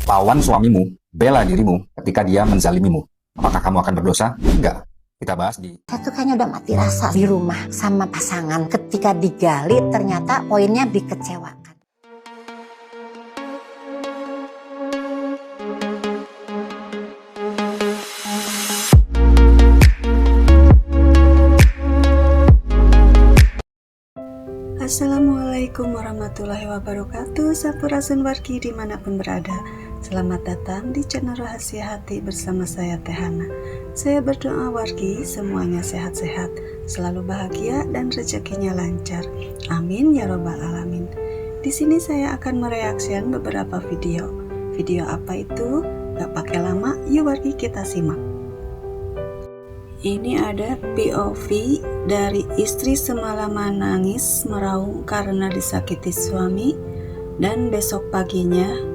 Lawan suamimu, bela dirimu ketika dia menzalimimu. Apakah kamu akan berdosa? Enggak. Kita bahas di... Saya tuh kayaknya udah mati rasa di rumah sama pasangan. Ketika digali ternyata poinnya dikecewakan. Assalamualaikum warahmatullahi wabarakatuh. Sampurasun wargi dimanapun berada. Selamat datang di channel Rahasia Hati bersama saya Tehana. Saya berdoa wargi semuanya sehat-sehat, selalu bahagia dan rezekinya lancar. Amin ya robbal alamin. Di sini saya akan mereaksikan beberapa video. Video apa itu? Gak pakai lama, yuk wargi kita simak. Ini ada POV dari istri semalaman nangis meraung karena disakiti suami dan besok paginya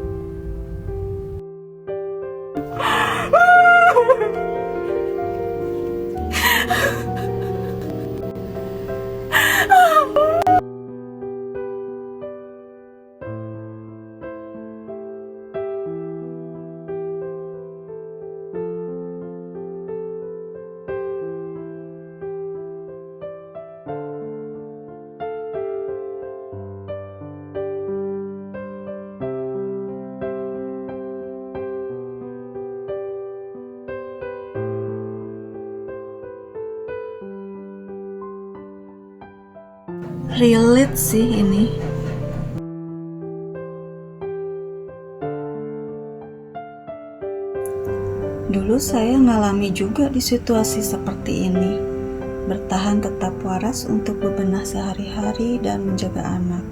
relate sih ini. Dulu saya ngalami juga di situasi seperti ini. Bertahan tetap waras untuk bebenah sehari-hari dan menjaga anak.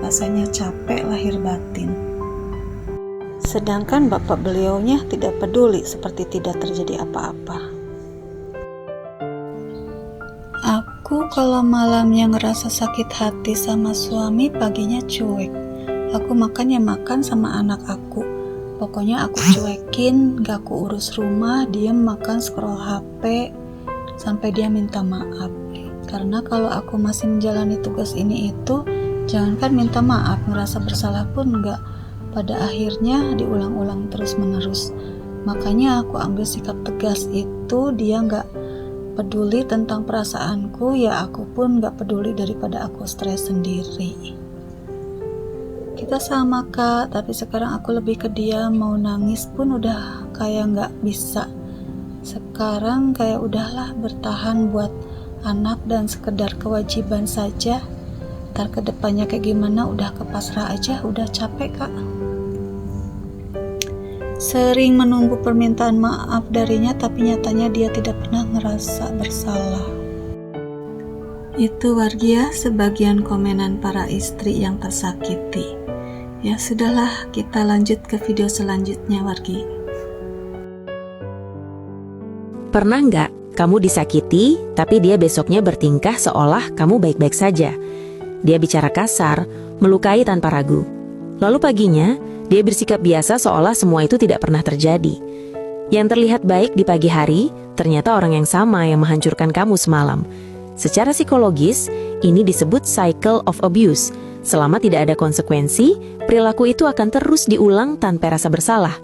Rasanya capek lahir batin. Sedangkan bapak beliaunya tidak peduli seperti tidak terjadi apa-apa. Aku kalau malamnya ngerasa sakit hati sama suami, paginya cuek. Aku makan ya makan sama anak aku. Pokoknya aku cuekin, gak aku urus rumah, diem makan scroll HP sampai dia minta maaf. Karena kalau aku masih menjalani tugas ini itu, jangankan minta maaf, ngerasa bersalah pun enggak. Pada akhirnya diulang-ulang terus-menerus. Makanya aku ambil sikap tegas itu, dia enggak peduli tentang perasaanku, ya aku pun gak peduli daripada aku stres sendiri. Kita sama kak, tapi sekarang aku lebih ke dia, mau nangis pun udah kayak gak bisa. Sekarang kayak udahlah bertahan buat anak dan sekedar kewajiban saja. Ntar kedepannya kayak gimana udah kepasrah aja, udah capek kak. Sering menunggu permintaan maaf darinya, tapi nyatanya dia tidak pernah ngerasa bersalah. Itu wargi ya, sebagian komenan para istri yang tersakiti. Ya sudahlah, kita lanjut ke video selanjutnya wargi. Pernah nggak kamu disakiti, tapi dia besoknya bertingkah seolah kamu baik-baik saja? Dia bicara kasar, melukai tanpa ragu. Lalu paginya, dia bersikap biasa seolah semua itu tidak pernah terjadi. Yang terlihat baik di pagi hari, ternyata orang yang sama yang menghancurkan kamu semalam. Secara psikologis, ini disebut cycle of abuse. Selama tidak ada konsekuensi, perilaku itu akan terus diulang tanpa rasa bersalah.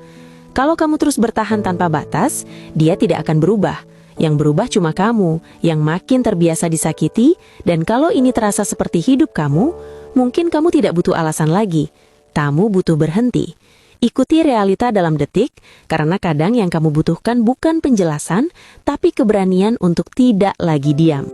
Kalau kamu terus bertahan tanpa batas, dia tidak akan berubah. Yang berubah cuma kamu, yang makin terbiasa disakiti, dan kalau ini terasa seperti hidup kamu, mungkin kamu tidak butuh alasan lagi. Kamu butuh berhenti. Ikuti realita dalam detik, karena kadang yang kamu butuhkan bukan penjelasan, tapi keberanian untuk tidak lagi diam.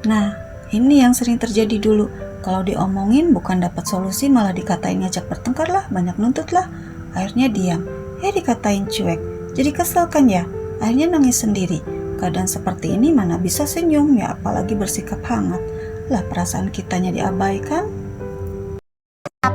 Nah, ini yang sering terjadi dulu. Kalau diomongin bukan dapat solusi, malah dikatain ngajak bertengkar lah, banyak nuntut lah. Akhirnya diam. Dikatain cuek. Jadi kesel kan ya? Akhirnya nangis sendiri. Keadaan seperti ini mana bisa senyum ya, apalagi bersikap hangat. Lah perasaan kitanya diabaikan.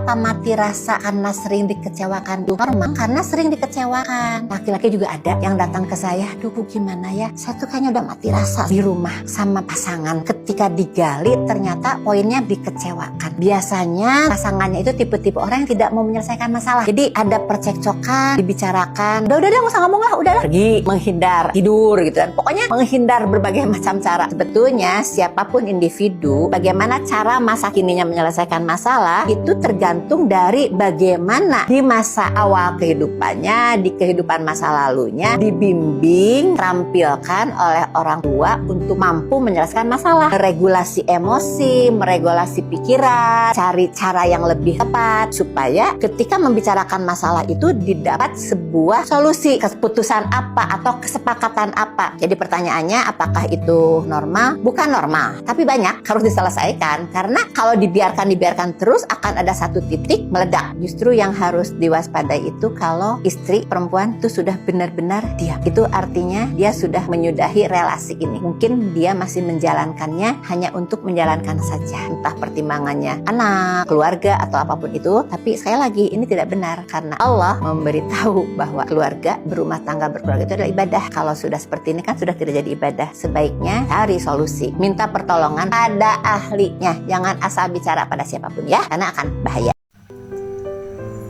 Apa mati rasa karena sering dikecewakan? Normal, karena sering dikecewakan. Laki-laki juga ada yang datang ke saya, duh gimana ya, saya tuh kayaknya udah mati rasa di rumah sama pasangan. Ketika digali ternyata poinnya dikecewakan. Biasanya pasangannya itu tipe-tipe orang yang tidak mau menyelesaikan masalah. Jadi ada percekcokan, dibicarakan, udah gak usah ngomong lah, udah pergi, menghindar, tidur gitu kan. Pokoknya menghindar berbagai macam cara. Sebetulnya siapapun individu, bagaimana cara masa kininya menyelesaikan masalah itu tergantung tergantung dari bagaimana di masa awal kehidupannya, di kehidupan masa lalunya, dibimbing, terampilkan oleh orang tua untuk mampu menyelesaikan masalah. Regulasi emosi, meregulasi pikiran, cari cara yang lebih tepat supaya ketika membicarakan masalah itu didapat sebuah solusi, keputusan apa atau kesepakatan apa. Jadi pertanyaannya, apakah itu normal? Bukan normal, tapi banyak harus diselesaikan. Karena kalau dibiarkan terus akan ada satu titik meledak. Justru yang harus diwaspadai itu kalau istri perempuan itu sudah benar-benar diam. Itu artinya dia sudah menyudahi relasi ini. Mungkin dia masih menjalankannya hanya untuk menjalankan saja. Entah pertimbangannya anak, keluarga, atau apapun itu. Tapi sekali lagi ini tidak benar. Karena Allah memberitahu bahwa keluarga, berumah tangga, berkeluarga itu adalah ibadah. Kalau sudah seperti ini kan sudah tidak jadi ibadah. Sebaiknya cari solusi. Minta pertolongan ada ahlinya. Jangan asal bicara pada siapapun ya, karena akan bahaya.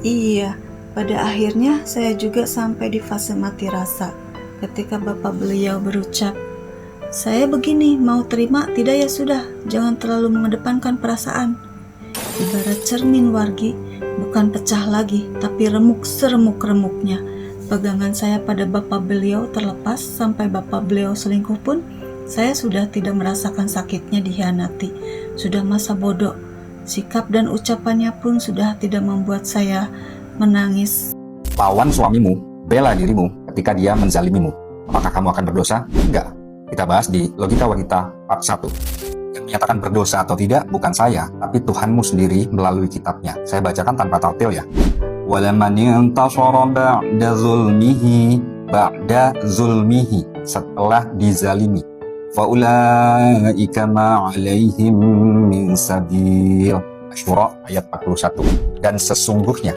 Iya, pada akhirnya saya juga sampai di fase mati rasa ketika bapak beliau berucap, "Saya begini, mau terima tidak ya sudah, jangan terlalu mengedepankan perasaan." Ibarat cermin wargi, bukan pecah lagi, tapi remuk seremuk-remuknya. Pegangan saya pada bapak beliau terlepas sampai bapak beliau selingkuh pun, saya sudah tidak merasakan sakitnya dikhianati. Sudah masa bodoh. Sikap dan ucapannya pun sudah tidak membuat saya menangis. Lawan suamimu, bela dirimu ketika dia menzalimimu. Apakah kamu akan berdosa? Enggak. Kita bahas di Logika Wanita part 1. Yang menyatakan berdosa atau tidak bukan saya, tapi Tuhanmu sendiri melalui kitabnya. Saya bacakan tanpa tartil ya. وَلَمَنِ انْتَصَرَ ba'da zulmihi setelah dizalimi. فَأُولَٰئِكَ مَا عَلَيْهِمْ مِنْ سَبِيلٍ. Asyura ayat 41. Dan sesungguhnya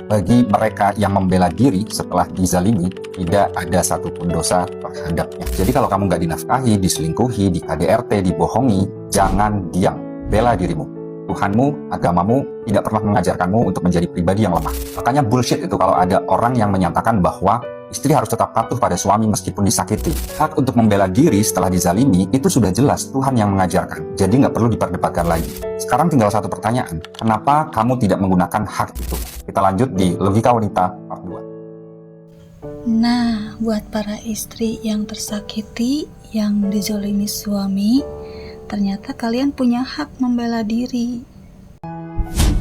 bagi mereka yang membela diri setelah dizalimi tidak ada satupun dosa terhadapnya. Jadi kalau kamu nggak dinafkahi, diselingkuhi, di KDRT, dibohongi, jangan diam, bela dirimu. Tuhanmu, agamamu tidak pernah mengajarkanmu untuk menjadi pribadi yang lemah. Makanya bullshit itu kalau ada orang yang menyatakan bahwa istri harus tetap patuh pada suami meskipun disakiti. Hak untuk membela diri setelah dizalimi itu sudah jelas Tuhan yang mengajarkan. Jadi nggak perlu diperdebatkan lagi. Sekarang tinggal satu pertanyaan. Kenapa kamu tidak menggunakan hak itu? Kita lanjut di Logika Wanita part 2. Nah, buat para istri yang tersakiti, yang dizolimi suami, ternyata kalian punya hak membela diri.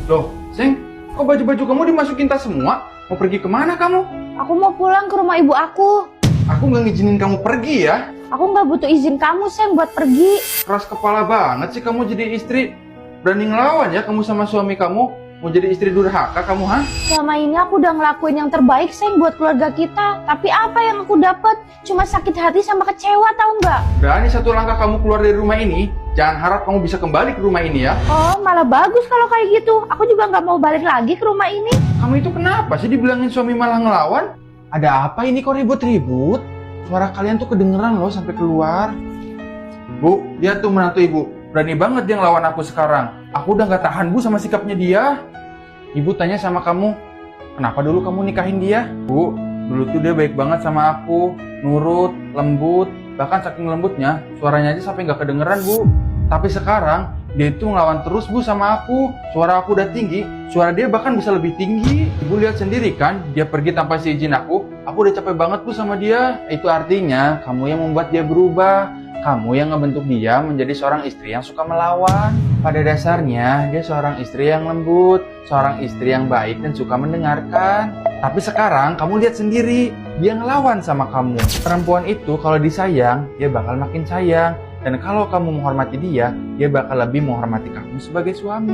Loh, Seng, kok baju-baju kamu dimasukin tas semua? Mau pergi kemana kamu? Aku mau pulang ke rumah ibu aku. Aku nggak ngizinin kamu pergi ya. Aku nggak butuh izin kamu, Seng, buat pergi. Keras kepala banget sih kamu jadi istri. Berani ngelawan ya kamu sama suami kamu. Mau jadi istri durhaka kamu, ha? Selama ini aku udah ngelakuin yang terbaik, Seng, buat keluarga kita. Tapi apa yang aku dapat? Cuma sakit hati sama kecewa, tahu nggak? Berani satu langkah kamu keluar dari rumah ini, jangan harap kamu bisa kembali ke rumah ini ya. Oh, malah bagus kalau kayak gitu. Aku juga nggak mau balik lagi ke rumah ini. Kamu itu kenapa sih dibilangin suami malah ngelawan? Ada apa ini kok ribut-ribut? Suara kalian tuh kedengeran loh sampai keluar. Bu, lihat tuh menantu ibu. Berani banget dia ngelawan aku sekarang. Aku udah gak tahan bu sama sikapnya dia. Ibu tanya sama kamu, kenapa dulu kamu nikahin dia? Bu, dulu tuh dia baik banget sama aku. Nurut, lembut. Bahkan saking lembutnya, suaranya aja sampai gak kedengeran bu. Tapi sekarang, dia itu ngelawan terus bu sama aku. Suara aku udah tinggi, suara dia bahkan bisa lebih tinggi. Ibu lihat sendiri kan, dia pergi tanpa seizin aku. Aku udah capek banget bu sama dia. Itu artinya, kamu yang membuat dia berubah. Kamu yang ngebentuk dia menjadi seorang istri yang suka melawan. Pada dasarnya, dia seorang istri yang lembut, seorang istri yang baik dan suka mendengarkan. Tapi sekarang, kamu lihat sendiri, dia ngelawan sama kamu. Perempuan itu kalau disayang, dia bakal makin sayang. Dan kalau kamu menghormati dia bakal lebih menghormati kamu sebagai suami.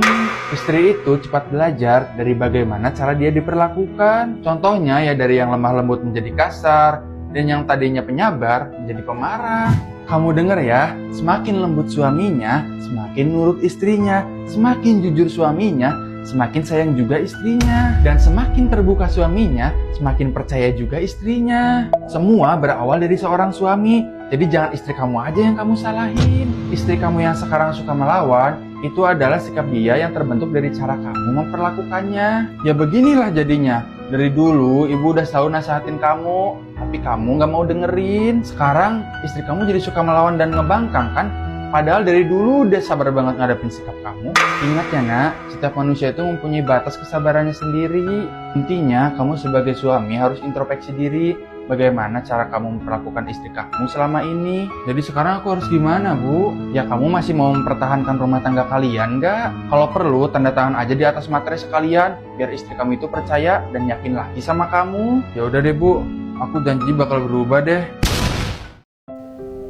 Istri itu cepat belajar dari bagaimana cara dia diperlakukan. Contohnya ya dari yang lemah lembut menjadi kasar, dan yang tadinya penyabar menjadi pemarah. Kamu dengar ya, semakin lembut suaminya, semakin nurut istrinya, semakin jujur suaminya, semakin sayang juga istrinya. Dan semakin terbuka suaminya, semakin percaya juga istrinya. Semua berawal dari seorang suami. Jadi jangan istri kamu aja yang kamu salahin. Istri kamu yang sekarang suka melawan, itu adalah sikap dia yang terbentuk dari cara kamu memperlakukannya. Ya beginilah jadinya. Dari dulu ibu udah selalu nasihatin kamu, tapi kamu gak mau dengerin. Sekarang istri kamu jadi suka melawan dan ngebangkang kan? Padahal dari dulu udah sabar banget ngadepin sikap kamu. Ingat ya nak, setiap manusia itu mempunyai batas kesabarannya sendiri. Intinya kamu sebagai suami harus introspeksi diri. Bagaimana cara kamu memperlakukan istri kamu selama ini. Jadi sekarang aku harus gimana, Bu? Ya kamu masih mau mempertahankan rumah tangga kalian nggak? Kalau perlu tanda tangan aja di atas materai sekalian, biar istri kamu itu percaya dan yakin lagi sama kamu. Ya udah deh, Bu. Aku janji bakal berubah deh.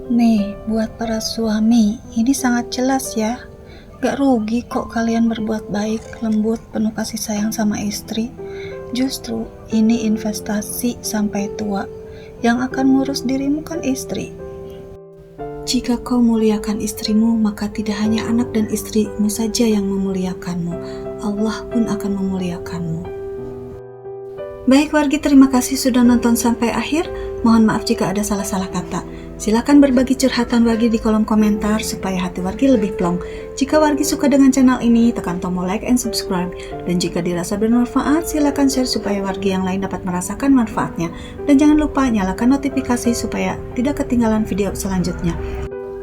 Nih, buat para suami, ini sangat jelas ya. Gak rugi kok kalian berbuat baik, lembut, penuh kasih sayang sama istri. Justru ini investasi sampai tua. Yang akan ngurus dirimu kan istri. Jika kau muliakan istrimu, maka tidak hanya anak dan istrimu saja yang memuliakanmu. Allah pun akan memuliakanmu. Baik wargi, terima kasih sudah nonton sampai akhir. Mohon maaf jika ada salah-salah kata. Silakan berbagi curhatan wargi di kolom komentar supaya hati wargi lebih plong. Jika wargi suka dengan channel ini, tekan tombol like and subscribe. Dan jika dirasa bermanfaat, silakan share supaya wargi yang lain dapat merasakan manfaatnya. Dan jangan lupa nyalakan notifikasi supaya tidak ketinggalan video selanjutnya.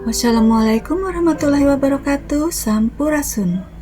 Wassalamualaikum warahmatullahi wabarakatuh. Sampurasun.